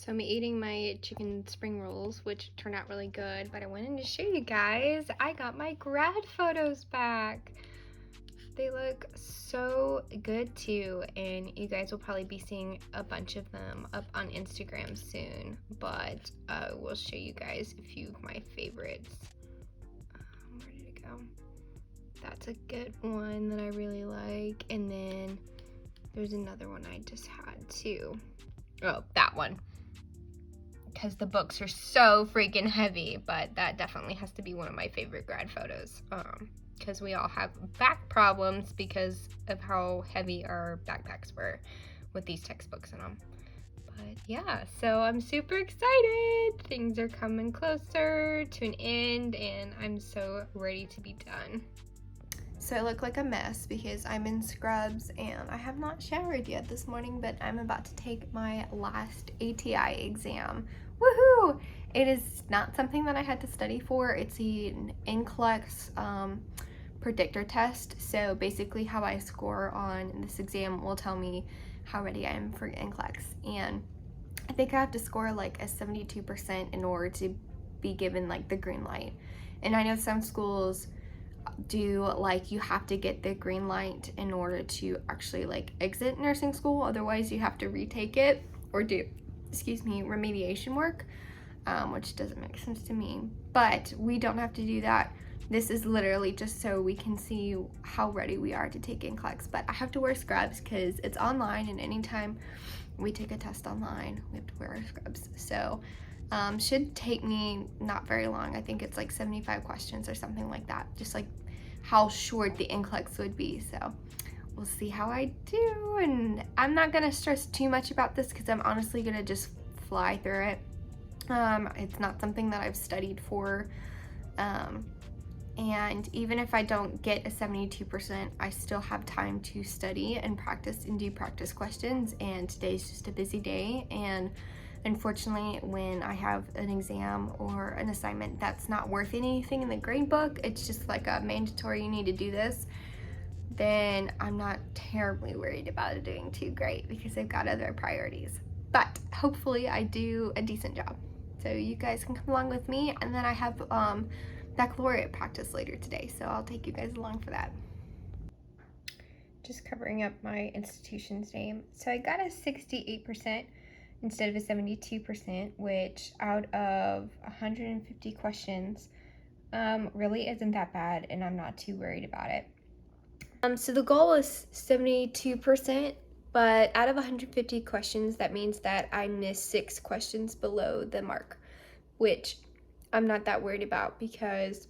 So I'm eating my chicken spring rolls, which turned out really good, but I wanted to show you guys, I got my grad photos back. They look so good too, and you guys will probably be seeing a bunch of them up on Instagram soon, but I will show you guys a few of my favorites. Where did it go? That's a good one that I really like, and then there's another one I just had too. Oh, that one. Because the books are so freaking heavy, but that definitely has to be one of my favorite grad photos. Because we all have back problems because of how heavy our backpacks were with these textbooks in them. But yeah, so I'm super excited. Things are coming closer to an end, and I'm so ready to be done. So I look like a mess because I'm in scrubs and I have not showered yet this morning, but I'm about to take my last ATI exam. Woohoo! It is not something that I had to study for. It's an NCLEX predictor test. So basically how I score on this exam will tell me how ready I am for NCLEX. And I think I have to score like a 72% in order to be given like the green light. And I know some schools do like you have to get the green light in order to actually like exit nursing school, otherwise you have to retake it or do remediation work, which doesn't make sense to me, but we don't have to do that. This is literally just so we can see how ready we are to take NCLEX, but I have to wear scrubs because it's online, and anytime we take a test online we have to wear our scrubs. So should take me not very long. I think it's like 75 questions or something like that, just like how short the NCLEX would be. So we'll see how I do, and I'm not gonna stress too much about this because I'm honestly gonna just fly through it. It's not something that I've studied for, and even if I don't get a 72%, I still have time to study and practice and do practice questions, and today's just a busy day. And unfortunately, when I have an exam or an assignment that's not worth anything in the grade book, it's just like a mandatory, you need to do this, then I'm not terribly worried about it doing too great because I've got other priorities. But hopefully I do a decent job. So you guys can come along with me, and then I have baccalaureate practice later today, so I'll take you guys along for that. Just covering up my institution's name. So I got a 68% instead of a 72%, which out of 150 questions really isn't that bad, and I'm not too worried about it. So the goal is 72%, but out of 150 questions, that means that I missed 6 questions below the mark, which I'm not that worried about because,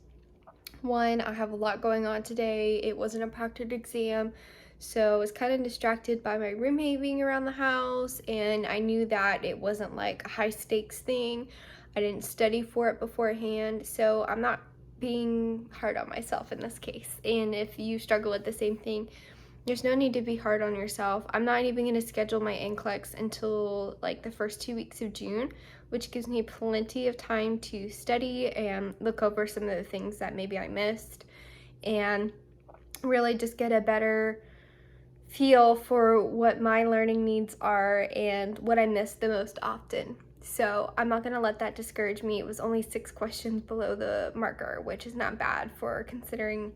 one, I have a lot going on today. It wasn't a proctored exam, so I was kind of distracted by my roommate being around the house, and I knew that it wasn't like a high stakes thing. I didn't study for it beforehand, so I'm not being hard on myself in this case. And if you struggle with the same thing, there's no need to be hard on yourself. I'm not even going to schedule my NCLEX until like the first 2 weeks of June, which gives me plenty of time to study and look over some of the things that maybe I missed and really just get a better feel for what my learning needs are and what I miss the most often. So I'm not gonna let that discourage me. It was only 6 questions below the marker, which is not bad for considering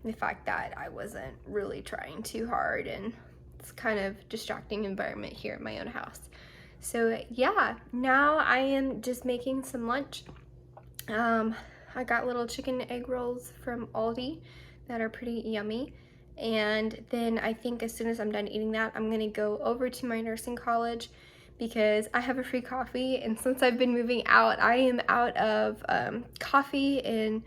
the fact that I wasn't really trying too hard, and it's kind of distracting environment here at my own house. So yeah, now I am just making some lunch. I got little chicken egg rolls from Aldi that are pretty yummy. And then I think as soon as I'm done eating that, I'm gonna go over to my nursing college because I have a free coffee, and since I've been moving out, I am out of coffee and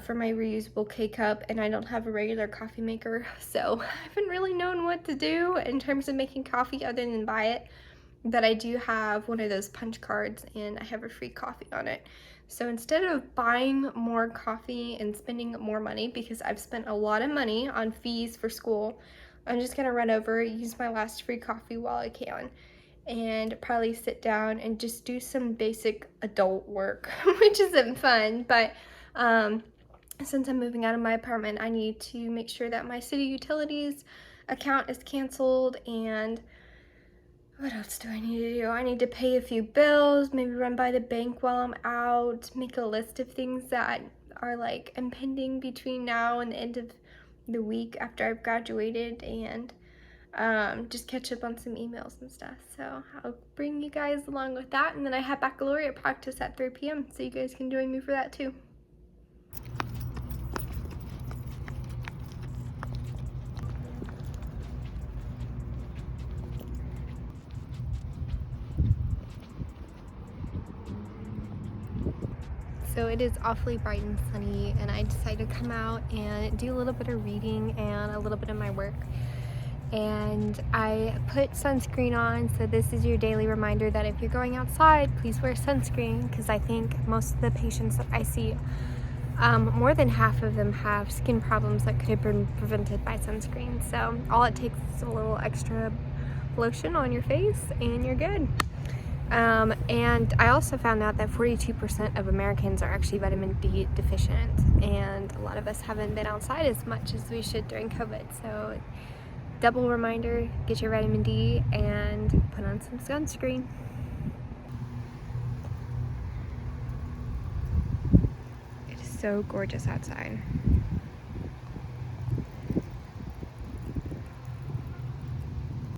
for my reusable K-cup, and I don't have a regular coffee maker, so I haven't really known what to do in terms of making coffee other than buy it. But I do have one of those punch cards, and I have a free coffee on it. So instead of buying more coffee and spending more money, because I've spent a lot of money on fees for school, I'm just gonna run over, use my last free coffee while I can, and probably sit down and just do some basic adult work, which isn't fun, but since I'm moving out of my apartment, I need to make sure that my city utilities account is canceled, and What else do I need to do? I need to pay a few bills, maybe run by the bank while I'm out, make a list of things that are like impending between now and the end of the week after I've graduated, and just catch up on some emails and stuff. So I'll bring you guys along with that, and then I have baccalaureate practice at 3 p.m. so you guys can join me for that too. So it is awfully bright and sunny, and I decided to come out and do a little bit of reading and a little bit of my work. And I put sunscreen on, so this is your daily reminder that if you're going outside, please wear sunscreen, because I think most of the patients that I see, more than half of them have skin problems that could have been prevented by sunscreen. So all it takes is a little extra lotion on your face and you're good. And I also found out that 42% of Americans are actually vitamin D deficient, and a lot of us haven't been outside as much as we should during COVID. So double reminder, get your vitamin D and put on some sunscreen. It is so gorgeous outside.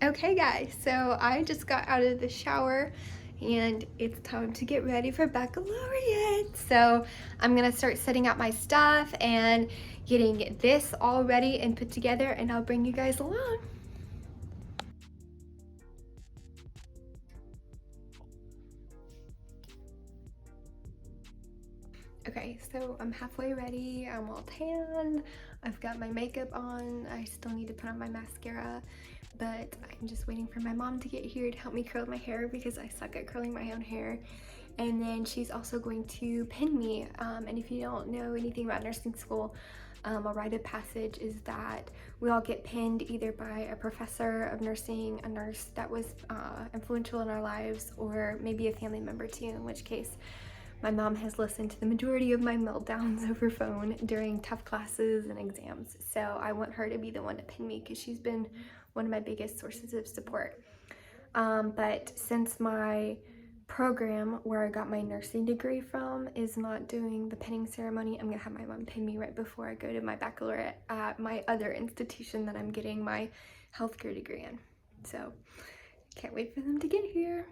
Okay guys, so I just got out of the shower and it's time to get ready for baccalaureate. So I'm gonna start setting out my stuff and getting this all ready and put together, and I'll bring you guys along. Okay, so I'm halfway ready. I'm all tan. I've got my makeup on. I still need to put on my mascara, but I'm just waiting for my mom to get here to help me curl my hair because I suck at curling my own hair. And then she's also going to pin me. And if you don't know anything about nursing school, a rite of passage is that we all get pinned either by a professor of nursing, a nurse that was influential in our lives, or maybe a family member too, in which case my mom has listened to the majority of my meltdowns over phone during tough classes and exams. So I want her to be the one to pin me because she's been one of my biggest sources of support. But since my program where I got my nursing degree from is not doing the pinning ceremony, I'm gonna have my mom pin me right before I go to my baccalaureate at my other institution that I'm getting my healthcare degree in. So can't wait for them to get here.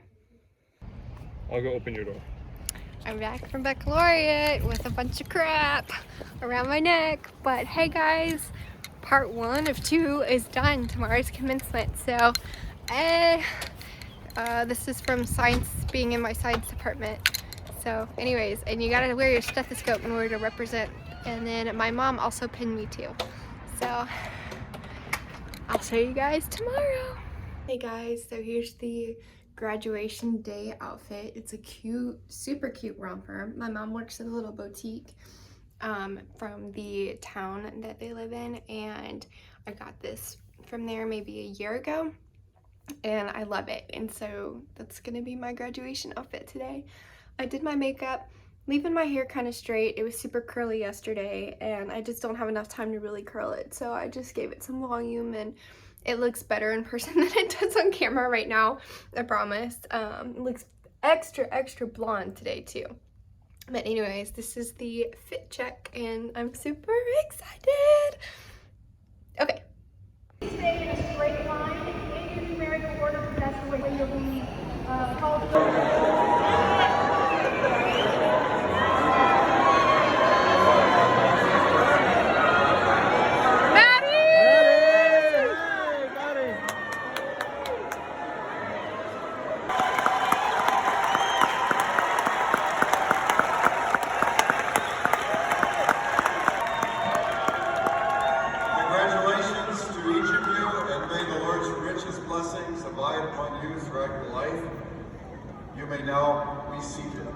I'll go open your door. I'm back from baccalaureate with a bunch of crap around my neck, but hey guys, part 1 of 2 is done. Tomorrow's commencement. So this is from science, being in my science department. So anyways, and you gotta wear your stethoscope in order to represent. And then my mom also pinned me too. So I'll show you guys tomorrow. Hey guys, so here's the graduation day outfit. It's a cute, super cute romper. My mom works at a little boutique from the town that they live in, and I got this from there maybe a year ago, and I love it. And so that's gonna be my graduation outfit today. I did my makeup, leaving my hair kind of straight. It was super curly yesterday, and I just don't have enough time to really curl it, so I just gave it some volume, and it looks better in person than it does on camera right now, I promise. It looks extra blonde today too. But anyways, this is the fit check and I'm super excited. Okay. Stay in a straight line in your numerical order, because that's the way you'll be called. You may now be seated.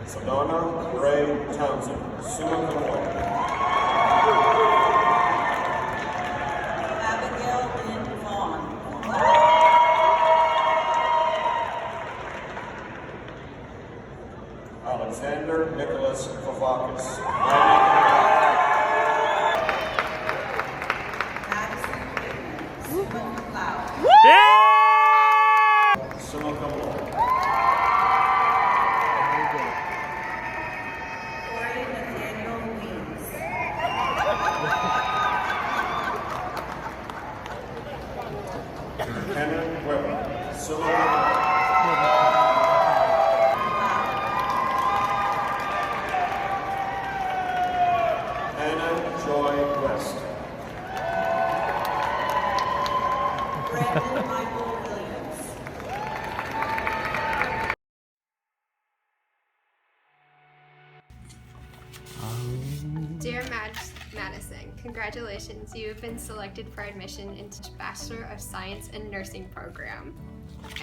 Sedona Ray Townsend, summa cum laude. Abigail Lynn Vaughn. Alexander Nicholas Fafakis. Joy West. Brandon Michael Williams. Dear Madison, congratulations. You have been selected for admission into Bachelor of Science in Nursing program.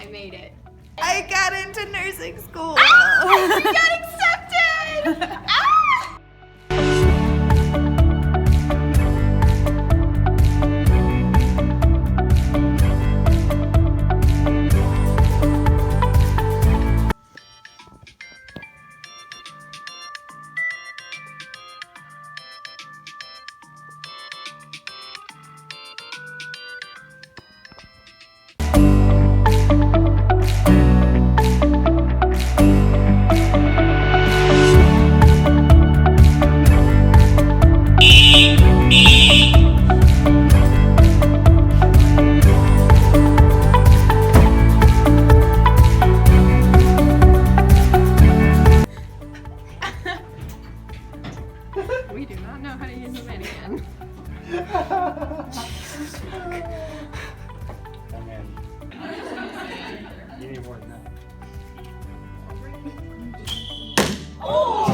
I made it. I got into nursing school. You got accepted! Ah! We do not know how to use a mannequin. You need more than that. Oh!